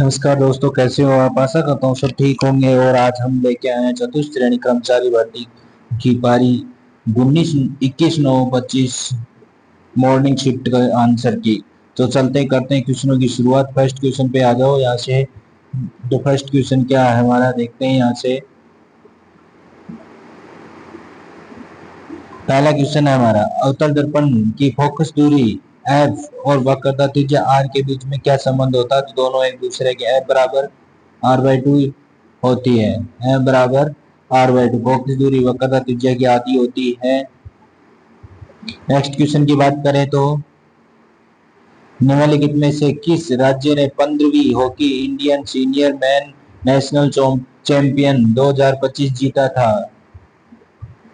नमस्कार दोस्तों, कैसे हो आप। आशा करता हूँ सब ठीक होंगे। और आज हम लेके आए हैं चतुर्थ श्रेणी कर्मचारी भर्ती की पारी 19 21 9 25 मॉर्निंग शिफ्ट का आंसर की। तो चलते करते हैं क्वेश्चनों की शुरुआत। फर्स्ट क्वेश्चन पे आ जाओ यहाँ से। तो फर्स्ट क्वेश्चन क्या है हमारा, देखते हैं यहाँ से। पहला क्वेश्चन है हमारा, अवतल दर्पण की फोकस दूरी एफ और वक्रता त्रिज्या आर के बीच में क्या संबंध होता है। तो दोनों एक दूसरे के एफ बराबर r/2 होती है। एफ बराबर r/2 फोकस दूरी वक्रता त्रिज्या की आधी होती है। नेक्स्ट क्वेश्चन की बात करें तो निम्नलिखित में से किस राज्य ने 15वीं hockey Indian senior men national champion 2025 जीता था।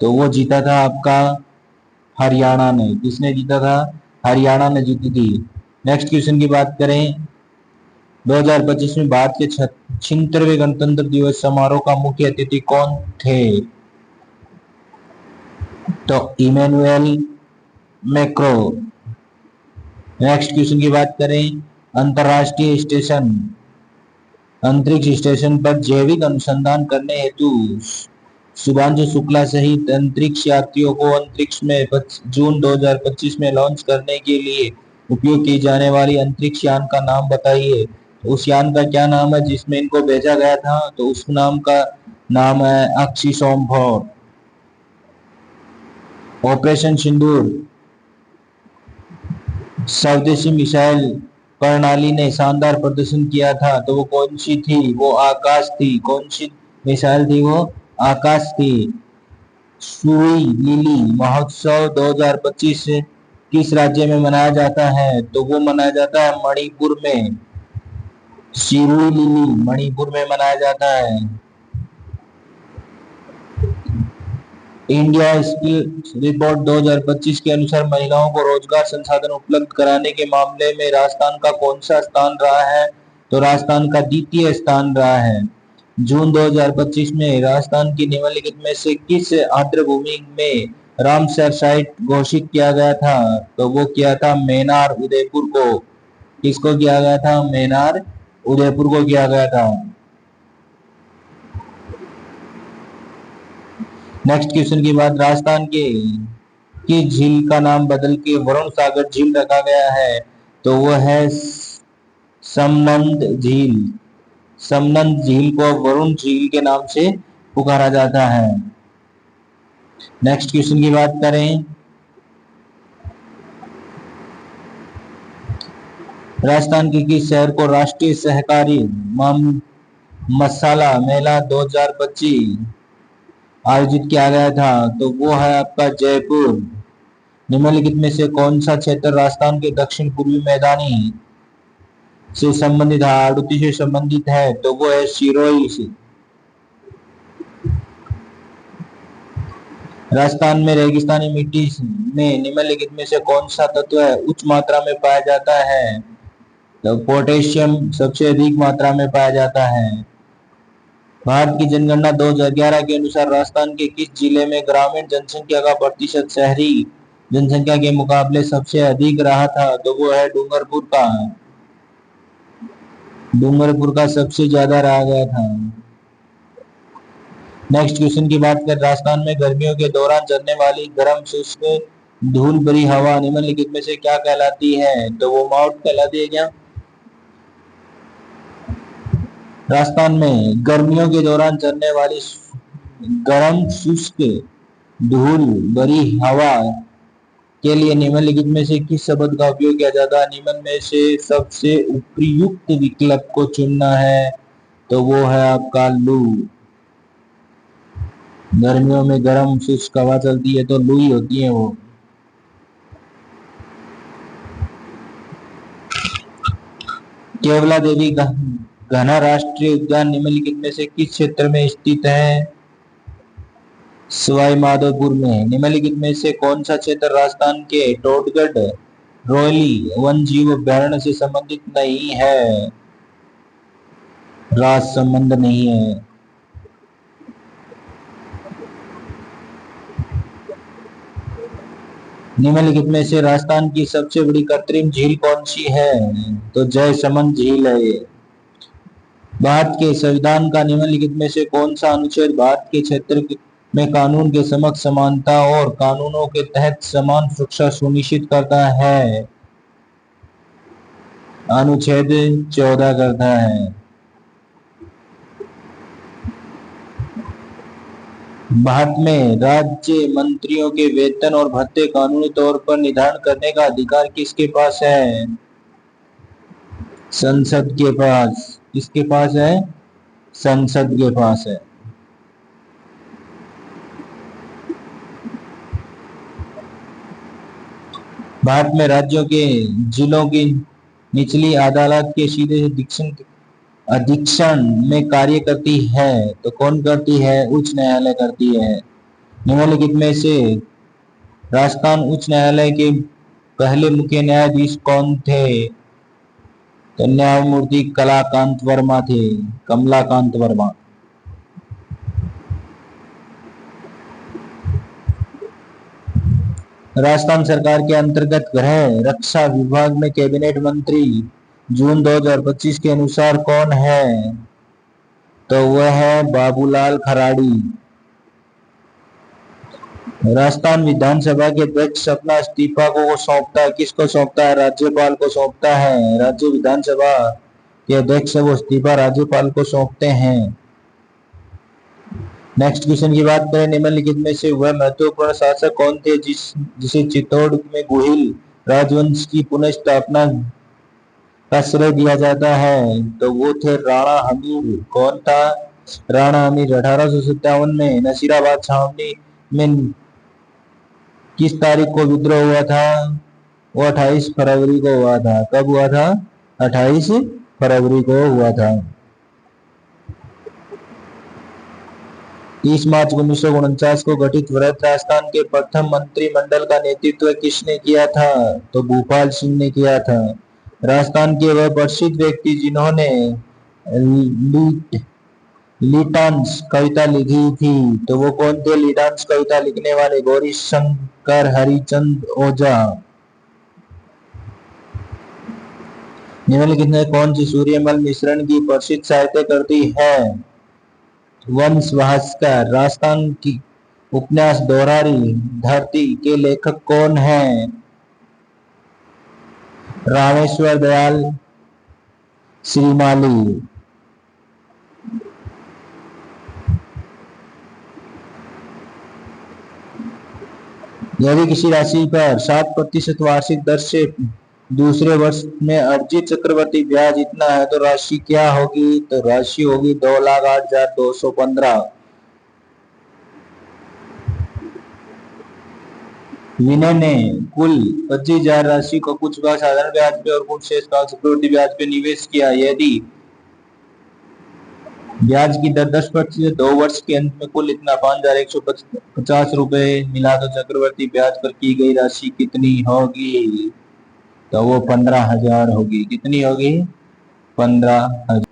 तो वो जीता था आपका हरियाणा ने। किसने जीता था? हरियाणा ने जीती थी। नेक्स्ट क्वेश्चन की बात करें, 2025 में भारत के 76वें गणतंत्र दिवस समारोह का मुख्य अतिथि कौन थे। तो इमैनुअल मैक्रो। नेक्स्ट क्वेश्चन की बात करें, अंतरराष्ट्रीय स्टेशन अंतरिक्ष स्टेशन पर जैविक अनुसंधान करने हेतु शुभांशु शुक्ला सहित अंतरिक्ष यात्रियों को अंतरिक्ष में जून 2025 में लॉन्च करने के लिए उपयोग की जाने वाली अंतरिक्ष यान का नाम बताइए। उस यान का क्या नाम है जिसमें इनको भेजा गया था? तो उस नाम का नाम है अक्शिसोमफोर। ऑपरेशन सिंदूर स्वदेशी मिसाइल प्रणाली ने शानदार प्रदर्शन किया था। तो वो कौन सी थी? वो आकाश थी। कौन सी मिसाइल थी? वो आकाश थी। सुई लिली महोत्सव 2025 किस राज्य में मनाया जाता है? तो वो मनाया जाता है मणिपुर में। सिरुई लिली मणिपुर में मनाया जाता है। इंडिया स्किल रिपोर्ट 2025 के अनुसार महिलाओं को रोजगार संसाधन उपलब्ध कराने के मामले में राजस्थान का कौन सा स्थान रहा है? तो राजस्थान का द्वितीय स्थान रहा है। जून 2025 में राजस्थान की निम्नलिखित में से किस आर्द्र भूमि में रामसर साइट घोषित किया गया था? तो वो किया था मेनार उदयपुर को। किसको किया गया था? मेनार उदयपुर को किया गया था। नेक्स्ट क्वेश्चन की बात, राजस्थान के किस झील का नाम बदल के वरुण सागर झील रखा गया है? तो वो है समनंद झील। समनंद झील को वरुण झील के नाम से पुकारा जाता है। नेक्स्ट क्वेश्चन की बात करें, राजस्थान के किस शहर को राष्ट्रीय सहकारी मसाला मेला 2025 आयोजित किया गया था? तो वो है आपका जयपुर। निम्नलिखित में से कौन सा क्षेत्र राजस्थान के दक्षिण पूर्वी मैदानी से संबंधित आड़ूती से संबंधित है? तो वो है सिरोही से। राजस्थान में रेगिस्तानी मिट्टी में निम्नलिखित में से कौन सा तत्व है उच्च मात्रा में पाया जाता है? तो पोटेशियम सबसे अधिक मात्रा में पाया जाता है। भारत की जनगणना 2011 के अनुसार राजस्थान के किस जिले में ग्रामीण जनसंख्या का प्रतिशत शहरी जनसंख्या के मुकाबले सबसे अधिक रहा था? तो वो है डूंगरपुर का। डूंगरपुर का सबसे ज्यादा रहा गया था। नेक्स्ट क्वेश्चन की बात करें, राजस्थान में गर्मियों के दौरान चलने वाली गर्म शुष्क धूल भरी हवा निम्नलिखित में से क्या कहलाती है? तो वो माउट कहलाती है क्या? राजस्थान में गर्मियों के दौरान चलने वाली गर्म शुष्क धूल भरी हवा के लिए निम्नलिखित में से किस शब्द का उपयोग किया जाता है? निम्न में से सबसे उपयुक्त विकल्प को चुनना है। तो वो है आपका लू। गर्मियों में गर्म शुष्क हवा चलती है तो लू ही होती है वो। केवला देवी घना राष्ट्रीय उद्यान निम्नलिखित में से किस क्षेत्र में स्थित है? सवाई माधोपुर में। निम्नलिखित में से कौन सा क्षेत्र राजस्थान के टोटगढ़ रोयली वन जीव अभ्यारण्य से संबंधित नहीं है? राज संबंध नहीं है। निम्नलिखित में से राजस्थान की सबसे बड़ी कृत्रिम झील कौन सी है? तो जयसमंद झील है। भारत के संविधान का निम्नलिखित में से कौन सा अनुच्छेद भारत के क्षेत्र में कानून के समक्ष समानता और कानूनों के तहत समान सुरक्षा सुनिश्चित करता है? अनुच्छेद 14 करता है। भारत में राज्य मंत्रियों के वेतन और भत्ते कानूनी तौर पर निर्धारण करने का अधिकार किसके पास है? संसद के पास। किसके पास है? संसद के पास है। भारत में राज्यों के जिलों की निचली अदालत के सीधे अधीक्षण में कार्य करती है तो कौन करती है? उच्च न्यायालय करती है। निम्नलिखित में से राजस्थान उच्च न्यायालय के पहले मुख्य न्यायाधीश कौन थे? तो न्यायमूर्ति कमलाकांत वर्मा थे। कमलाकांत वर्मा। राजस्थान सरकार के अंतर्गत गृह रक्षा विभाग में कैबिनेट मंत्री जून 2025 के अनुसार कौन है? तो वह है बाबूलाल खराड़ी। राजस्थान विधानसभा के अध्यक्ष अपना इस्तीफा को सौंपता है। किसको सौंपता है? राज्यपाल को सौंपता है। राज्य विधानसभा के अध्यक्ष वो इस्तीफा राज्यपाल को सौंपते हैं। नेक्स्ट क्वेश्चन की बात करें, निम्नलिखित में से वह महत्वपूर्ण शासक कौन थे जिसे चित्तौड़ में गुहिल राजवंश की पुनः स्थापना का श्रेय दिया जाता है? तो वो थे राणा हमीर। कौन था? राणा हमीर। 1857 में नसीराबाद छावनी में किस तारीख को विद्रोह हुआ था? वो 28 फरवरी को हुआ था। कब हुआ था? 28 फरवरी को हुआ था। 30 मार्च 1949 को गठित वृहत राजस्थान के प्रथम मंत्रिमंडल का नेतृत्व किसने किया था? तो भूपाल सिंह ने किया था। राजस्थान के वह प्रसिद्ध व्यक्ति जिन्होंने लीटांस कविता लिखी थी तो वो कौन थे? लीटांस कविता लिखने वाले गौरी शंकर हरिचंद ओझा। निम्नलिखित में कौन सी सूर्यमल मिश्रण की प्रसिद्ध साहित्य कृति है? वंश भास्कर। राजस्थान की उपन्यास दोहरारी धरती के लेखक कौन है? रामेश्वर दयाल श्रीमाली। यदि किसी राशि पर 7% वार्षिक दर से दूसरे वर्ष में अर्जित चक्रवर्ती ब्याज इतना है तो राशि क्या होगी? तो राशि होगी 2,08,215। विनय ने कुल 25,000 राशि को कुछ भाग साधारण ब्याज पे और कुछ शेष भाग चक्रवर्ती ब्याज पे निवेश किया। यदि ब्याज की दर 10% 2 वर्ष के अंत में कुल इतना 5,150 रुपए मिला तो चक्रवर्ती ब्याज पर की गई राशि कितनी होगी? तो वो 15,000 होगी। कितनी होगी? 15,000।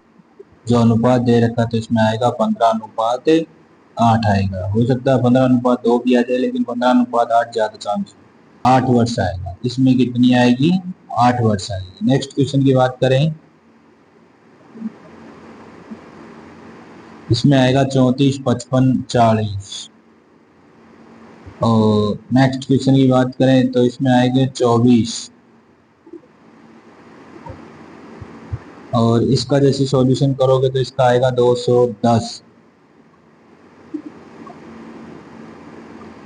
जो अनुपात दे रखा तो इसमें आएगा 15:8 आएगा। हो सकता है 15:2 भी आ जाए लेकिन 15:8 ज्यादा चांस। 8 वर्ष आएगा। इसमें कितनी आएगी? 8 वर्ष आएगी। नेक्स्ट क्वेश्चन की बात करें, इसमें आएगा 34, 55, 40। और नेक्स्ट क्वेश्चन की बात करें तो इसमें आएगा 24। और इसका जैसे सॉल्यूशन करोगे तो इसका आएगा 210।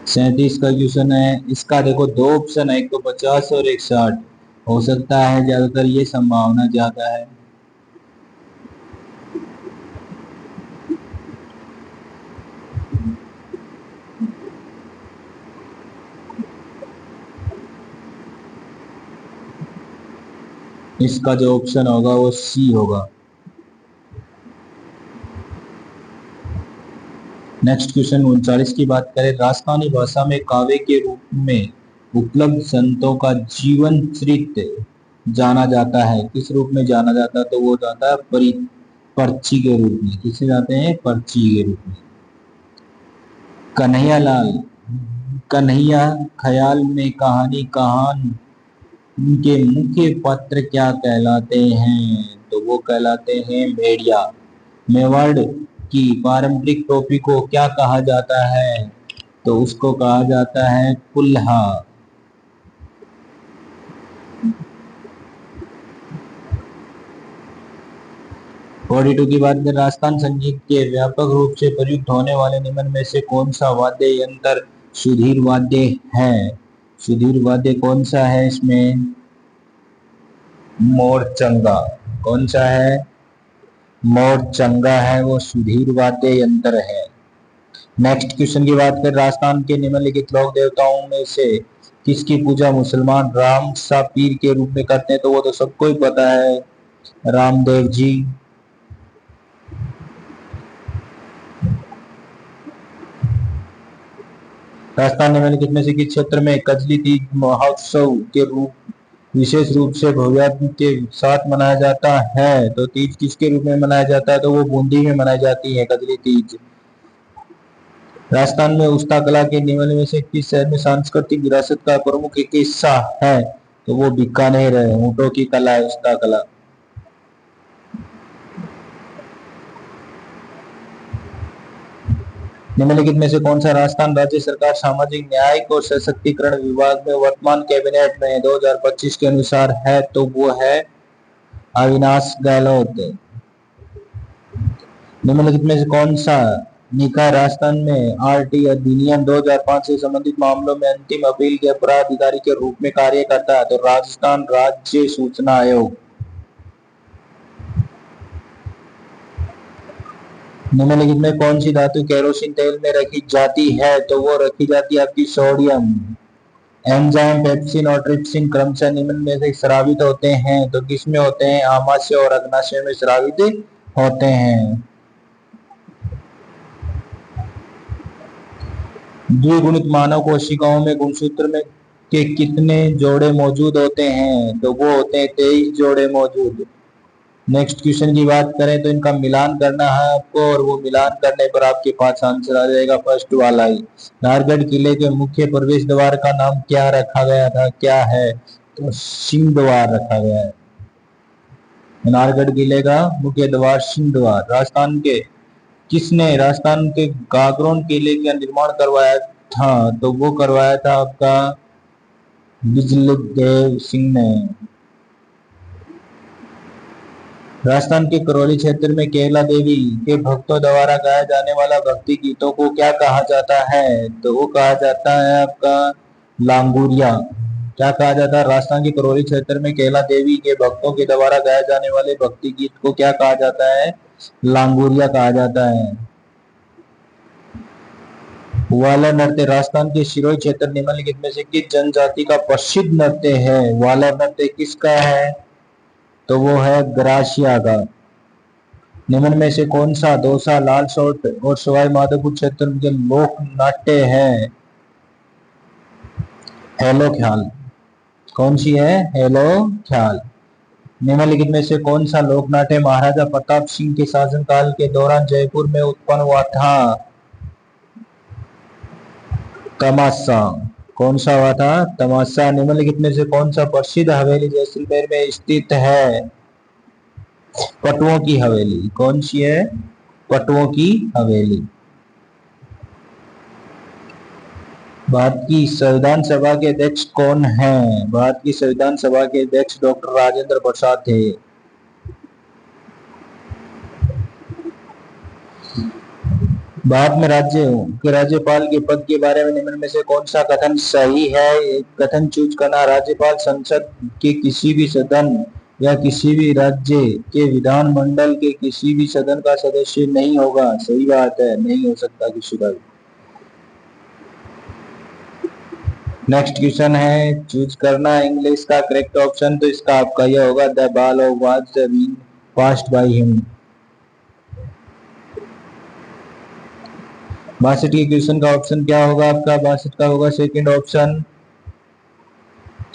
37 का क्वेश्चन है। इसका देखो 2 ऑप्शन है, एक तो 50 और एक 60। हो सकता है ज्यादातर ये संभावना ज्यादा है। इसका जो ऑप्शन होगा वो सी होगा। नेक्स्ट क्वेश्चन 39 की बात करें, राजस्थानी भाषा में काव्य के रूप में उपलब्ध संतों का जीवन चरित्र जाना जाता है। किस रूप में जाना जाता है? तो वो जाता है पर्ची के रूप में। किसे जाते हैं? पर्ची के रूप में। कन्हैयालाल कन्हैया ख्याल में कहानी कहान उनके मुख्य पात्र क्या कहलाते हैं? तो वो कहलाते हैं भेड़िया। मेवाड़ की पारंपरिक टोपी को क्या कहा जाता है? तो उसको कहा जाता है कुल्हा। 42 की बात करें, राजस्थान संगीत के व्यापक रूप से प्रयुक्त होने वाले निम्न में से कौन सा वाद्य यंत्र सुधीर वाद्य है? सुधीर वाद्य कौन सा है इसमें? मोरचंगा। कौन सा है? मोरचंगा है, वो सुधीर वाद्य यंत्र है। नेक्स्ट क्वेश्चन की बात करें, राजस्थान के निम्नलिखित लोक देवताओं में से किसकी पूजा मुसलमान राम सा पीर के रूप में करते हैं? तो वो तो सबको ही पता है, रामदेव जी। राजस्थान निम्नलिखित में से किस क्षेत्र में कजली तीज महोत्सव के रूप विशेष रूप से भव्यता के साथ मनाया जाता है? तो तीज किसके रूप में मनाया जाता है? तो वो बूंदी में मनाई जाती है कजली तीज। राजस्थान में उस्ता कला के निम्न में से किस शहर में सांस्कृतिक विरासत का प्रमुख एक हिस्सा है? तो वो बीकानेर है, ऊंटों की कला है उस्ता कला। निम्नलिखित में से कौन सा राजस्थान राज्य सरकार सामाजिक न्याय और सशक्तिकरण विभाग में वर्तमान कैबिनेट में 2025 के अनुसार है? तो वो है अविनाश गहलोत। निम्नलिखित में से कौन सा निकाय राजस्थान में आरटी अधिनियम 2005 से संबंधित मामलों में अंतिम अपील के प्राधिकारी के रूप में कार्य करता है? तो राजस्थान राज्य सूचना आयोग। निम्नलिखित में कौन सी धातु केरोसिन तेल में रखी जाती है? तो वो रखी जाती है आपकी सोडियम। एंजाइम पेप्सिन और ट्रिप्सिन क्रमशः निम्न में से स्रावित होते हैं? तो किसमें होते हैं? आमाशय और अग्नाशय में स्रावित होते हैं। द्विगुणित मानव कोशिकाओं में गुणसूत्र में के कितने जोड़े मौजूद होते हैं? तो वो होते हैं 23 जोड़े मौजूद। नेक्स्ट क्वेश्चन की बात करें तो इनका मिलान करना है आपको, और वो मिलान करने पर आपके पास आंसर आ जाएगा फर्स्ट वाला ही। नाहरगढ़ किले के मुख्य प्रवेश द्वार का नाम क्या रखा गया था? क्या है? तो सिंह द्वार रखा गया है। नाहरगढ़ किले का मुख्य द्वार सिंह द्वार। किसने राजस्थान के गागरोन किले का निर्माण करवाया था? तो वो करवाया था आपका बिजलदेव सिंह ने। राजस्थान के करौली क्षेत्र में केला देवी के भक्तों द्वारा गाया जाने वाला भक्ति गीतों को क्या कहा जाता है? तो वो कहा जाता है आपका लांगुरिया। क्या कहा जाता है? राजस्थान के करौली क्षेत्र में केला देवी के भक्तों के द्वारा गाए जाने वाले भक्ति गीत को क्या कहा जाता है? लांगुरिया कहा जाता है। वाला नृत्य राजस्थान के सिरोही क्षेत्र निम्नलिखित में से किस जनजाति का प्रसिद्ध नृत्य है? वाला नृत्य किसका है? तो वो है ग्रासिया का। निम्न में से कौन सा दौसा, लालसोट और सवाई माधोपुर क्षेत्र के लोक नाट्य है? हेलो ख्याल। कौन सी है? हेलो ख्याल। निम्नलिखित में से कौन सा लोक नाट्य महाराजा प्रताप सिंह के शासनकाल के दौरान जयपुर में उत्पन्न हुआ था? तमाशा। कौन सा हुआ था? तमाशा। निम्नलिखित में से कौन सा प्रसिद्ध हवेली जैसलमेर में स्थित है? पटुओं की हवेली। कौन सी है? पटुओं की हवेली। भारत की संविधान सभा के अध्यक्ष कौन हैं? भारत की संविधान सभा के अध्यक्ष डॉक्टर राजेंद्र प्रसाद थे। भारत में राज्यपाल के पद के बारे में निम्न में से कौन सा कथन सही है? कथन चूज करना, राज्यपाल संसद के किसी भी सदन या किसी भी राज्य के विधानमंडल के किसी भी सदन का सदस्य नहीं होगा। सही बात है, नहीं हो सकता किसी का भी। नेक्स्ट क्वेश्चन है चूज करना इंग्लिश का करेक्ट ऑप्शन, तो इसका आपका यह होगा the ball of was been passed by him. 62 के क्वेश्चन का ऑप्शन क्या होगा आपका? 62 का होगा सेकंड ऑप्शन,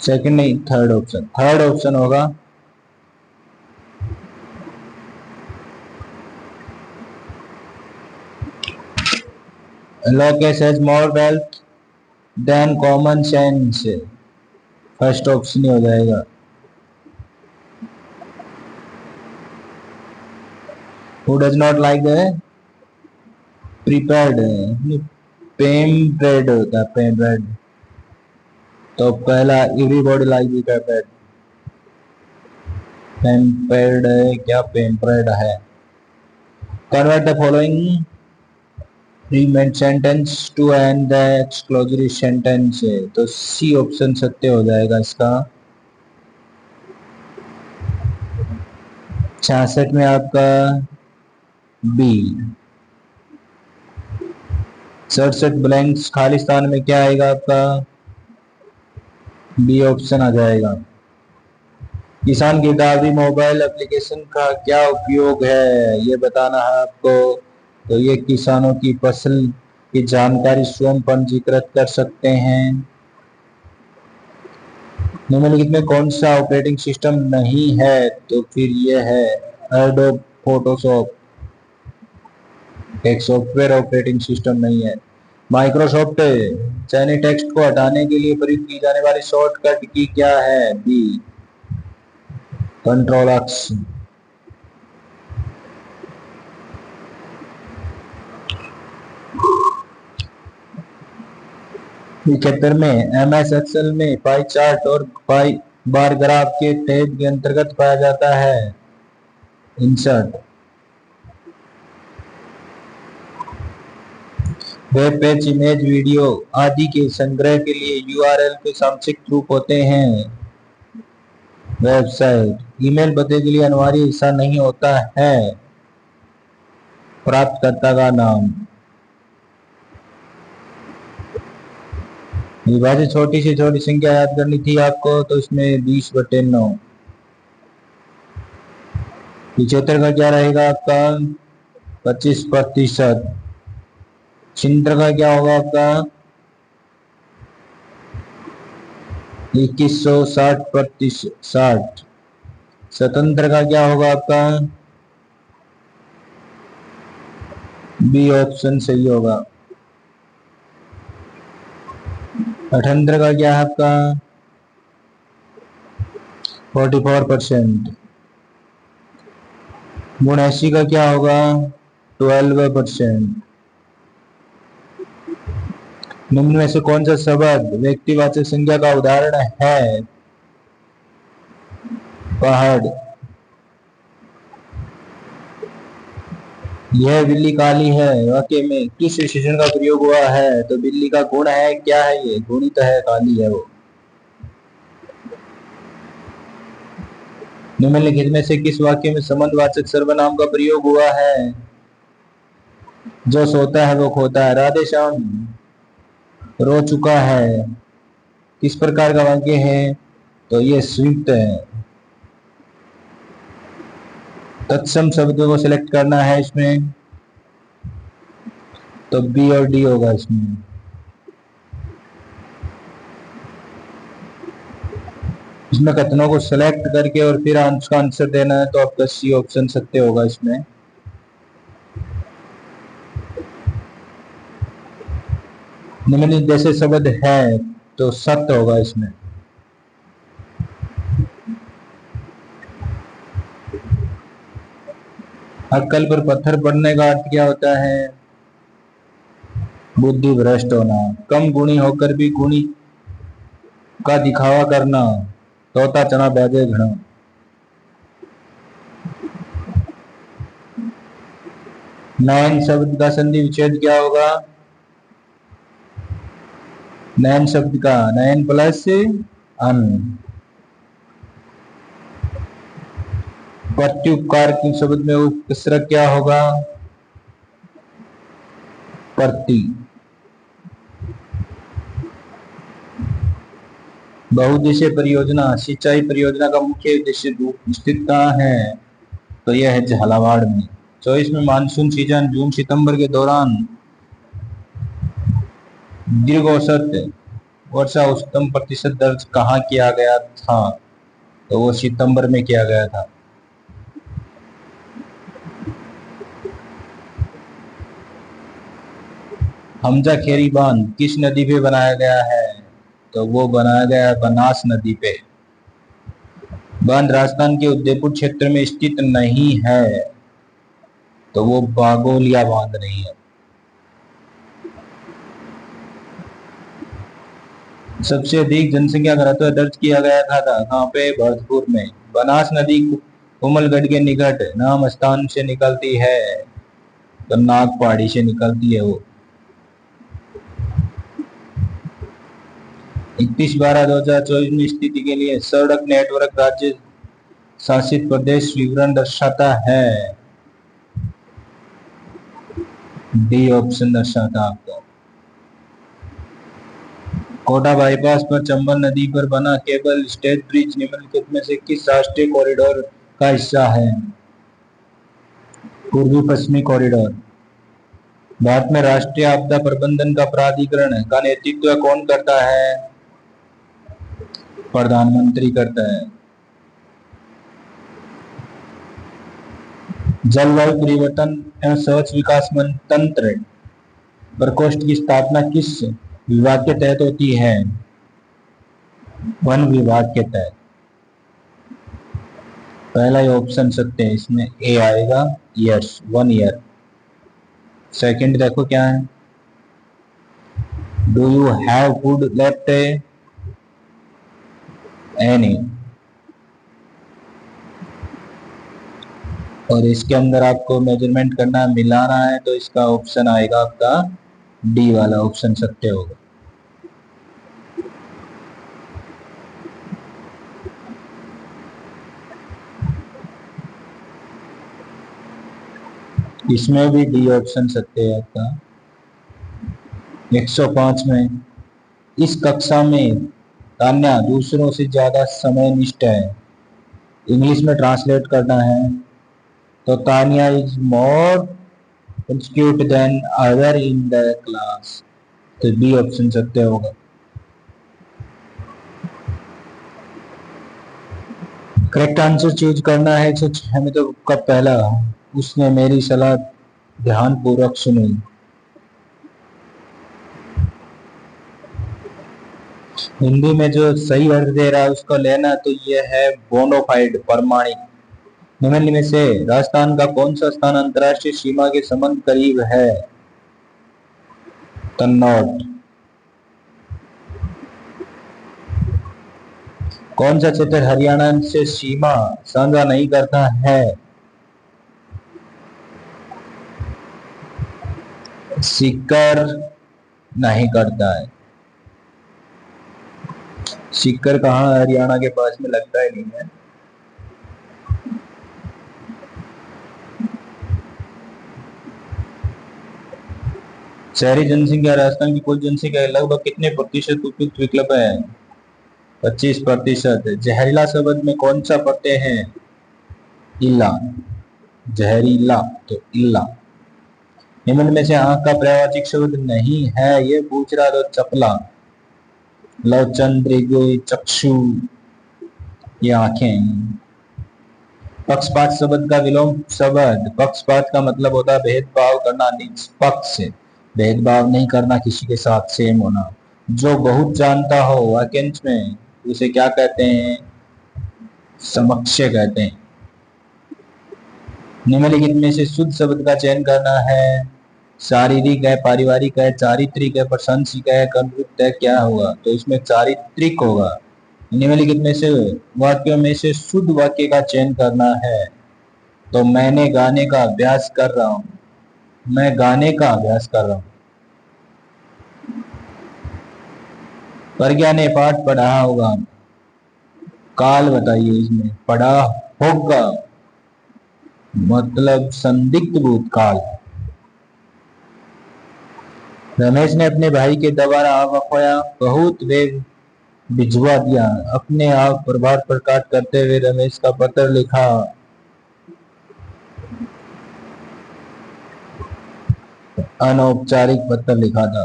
सेकंड नहीं थर्ड ऑप्शन, थर्ड ऑप्शन होगा। Lokesh has more wealth than common sense, first option ही हो जाएगा। Who does not like the prepared, pampered होता है पेम्प्रेड। तो पहला everybody like the prepared, pampered है क्या पेम्प्रेड है। कन्वर्ट द फॉलोइंग प्रीमेंट sentence to and the exclamatory sentence है, तो सी ऑप्शन सत्य हो जाएगा इसका। 66 में आपका बी। 67 ब्लैंक्स खालिस्तान में क्या आएगा आपका, बी ऑप्शन आ जाएगा। किसान गिरदावरी मोबाइल एप्लीकेशन का क्या उपयोग है ये बताना है आपको। तो ये किसानों की फसल की जानकारी स्वयं पंजीकृत कर सकते हैं। निम्नलिखित में कौन सा ऑपरेटिंग सिस्टम नहीं है, तो फिर ये है एडोब फोटोशॉप, एक सॉफ्टवेयर ऑपरेटिंग सिस्टम नहीं है। माइक्रोसॉफ्ट चयनित टेक्स्ट को हटाने के लिए प्रयुक्त की जाने वाली शॉर्टकट की क्या है, बी कंट्रोल एक्स। क्षेत्र में एमएस एक्सेल में पाई चार्ट और पाई बार ग्राफ के टैब के अंतर्गत पाया जाता है insert. Web page, image, video आदि के संग्रह के लिए यूआरएल के संक्षिप्त रूप होते हैं वेबसाइट। ईमेल पते के लिए अनिवार्य हिस्सा नहीं होता है प्राप्तकर्ता का नाम। विभाजित छोटी से छोटी संख्या याद करनी थी आपको, तो इसमें 20/9। 75 का क्या रहेगा आपका 25%। 76 का क्या होगा आपका 2160%। 77 का क्या होगा आपका, बी ऑप्शन सही होगा। 78 का क्या है आपका 44%। 79 का क्या होगा 12%। निम्न में से कौन सा शब्द व्यक्तिवाचक संज्ञा का उदाहरण है, पहाड़। यह बिल्ली काली है वाक्य में किस विशेषण का प्रयोग हुआ है, तो बिल्ली का गुण है, क्या है ये गुणित है, काली है वो। निम्नलिखित में से किस वाक्य में संबंधवाचक सर्वनाम का प्रयोग हुआ है, जो सोता है वो खोता है। राधे श्याम रो चुका है किस प्रकार का वाक्य है, तो ये संयुक्त है। तत्सम शब्द को सिलेक्ट करना है इसमें, तो बी और डी होगा इसमें। इसमें कथनों को सिलेक्ट करके और फिर उसका आंसर देना है, तो आपका सी ऑप्शन सत्य होगा इसमें। निम्नलिखित जैसे शब्द है तो सत्य होगा इसमें। अक्कल पर पत्थर पड़ने का अर्थ क्या होता है, बुद्धि भ्रष्ट होना। कम गुणी होकर भी गुणी का दिखावा करना, तोता चना बैजे घड़ा। नयन शब्द का संधि विच्छेद क्या होगा, नयन शब्द का नयन प्लस अन। प्रत्युपकार के शब्द में उपसर्ग क्या होगा, प्रति। बहुउद्देशीय परियोजना, सिंचाई परियोजना का मुख्य उद्देश्य स्थित कहाँ है, तो यह है झालावाड़ में। 24 में मानसून सीजन जून सितंबर के दौरान दीर्घ औसत वर्षा उच्चतम प्रतिशत दर्ज कहाँ किया गया था, तो वो सितंबर में किया गया था। हमजा खेरी बांध किस नदी पे बनाया गया है, तो वो बनाया गया है बनास नदी पे। बांध राजस्थान के उदयपुर क्षेत्र में स्थित नहीं है। तो वो बागोलिया बांध रही है। सबसे अधिक जनसंख्या घनत्व दर्ज किया गया था कहाँ पे? भरतपुर में। बनास नदी कोमलगढ़ के निकट नाम स्थान से निकलती है, तो नागपहाड़ी से निकलती है वो। 31/12/2024 में स्थिति के लिए सड़क नेटवर्क राज्य शासित प्रदेश विवरण दर्शाता है। डी ऑप्शन दर्शाता आपको। कोटा बाईपास पर चंबल नदी पर बना केबल स्टेज ब्रिज निम्नलिखित में से किस राष्ट्रीय कॉरिडोर का हिस्सा है? पूर्वी पश्चिमी कॉरिडोर। भारत में राष्ट्रीय आपदा प्रबंधन का प्राधिकरण का नेतृत्व कौन करता है? प्रधानमंत्री करता है। जलवायु परिवर्तन एवं स्वच्छ विकास तंत्र प्रकोष्ठ की स्थापना किस विभाग के तहत होती है? वन विभाग के तहत। पहला ऑप्शन सत्य है, इसमें ए आएगा। Yes, 1 year. सेकंड देखो क्या है, do you have food left? Any. और इसके अंदर आपको मेजरमेंट करना मिलाना है, तो इसका ऑप्शन आएगा आपका डी वाला ऑप्शन सत्य होगा। इसमें भी डी ऑप्शन सत्य है आपका। 105 में इस कक्षा में तान्या दूसरों से ज्यादा समय निष्ठ है। इंग्लिश में ट्रांसलेट करना है तो Tanya is more institute than other in the class, तो बी ऑप्शन सत्य होगा। करेक्ट आंसर चूज करना है 106 में, तो का पहला, उसने मेरी सलाह ध्यान पूर्वक सुनी। हिंदी में जो सही अर्थ दे रहा है उसको लेना, तो यह है बोनाफाइड, प्रमाणिक। निम्न में से राजस्थान का कौन सा स्थान अंतरराष्ट्रीय सीमा के संबंध करीब है? तन्नौट। कौन सा क्षेत्र हरियाणा से सीमा साझा नहीं करता है? सीकर नहीं करता है। सीकर कहाँ? हरियाणा के पास में, लगता ही नहीं है। शहरी जनसंख्या राजस्थान की कुल जनसंख्या लगभग कितने प्रतिशत उपयुक्त विकल्प है? 25%। जहरीला शब्द में कौन सा प्रत्यय है? इला। जहरीला तो इल्ला। निम्न में से आंख का पर्यायवाची शब्द नहीं है, ये पूछ रहा तो चपला। लोचन, दृग्गोई, चक्षु, ये आंखें। पक्षपात शब्द का विलोम शब्द। पक्षपात का मतलब होता है भेदभाव करना, निष्पक्ष भेदभाव नहीं करना, किसी के साथ सेम होना। जो बहुत जानता हो वाक्यांश में, उसे क्या कहते हैं? समक्ष कहते हैं। निम्नलिखित में से शुद्ध शब्द का चयन करना है। शारीरिक है, पारिवारिक है, चारित्रिक है, प्रशंसिक है, कंट्रिब्यूट है, क्या होगा? तो इसमें चारित्रिक होगा। निम्नलिखित में से वाक्यों में से शुद्ध वाक्य का चयन करना है। तो मैंने गाने का अभ्यास कर रहा हूं, मैं गाने का अभ्यास कर रहा हूं। प्रज्ञा ने पाठ पढ़ा होगा, काल बताइए इसमें। पढ़ा होगा मतलब संदिग्ध भूतकाल। रमेश ने अपने भाई के द्वारा आग खोया, बहुत वेग भिजवा दिया। अपने आप प्रभाव प्रकट करते हुए रमेश का पत्र लिखा। अनौपचारिक पत्र लिखा था।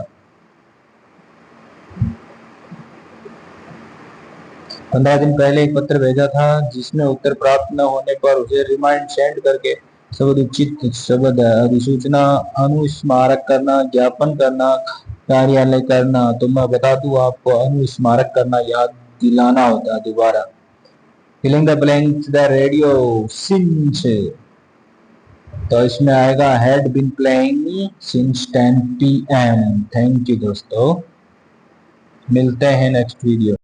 15 दिन पहले एक पत्र भेजा था जिसमें उत्तर प्राप्त न होने पर उसे रिमाइंड सेंड करके उचित शब्द अधिसूचना, अनुस्मारक करना, ज्ञापन करना, कार्यालय करना। तो मैं बता दूं आपको, अनुस्मारक करना याद दिलाना होता है दोबारा। Filling the blanks the radio सिंच। तो इसमें आएगा had been playing since 10 PM। Thank you दोस्तों, मिलते हैं नेक्स्ट वीडियो।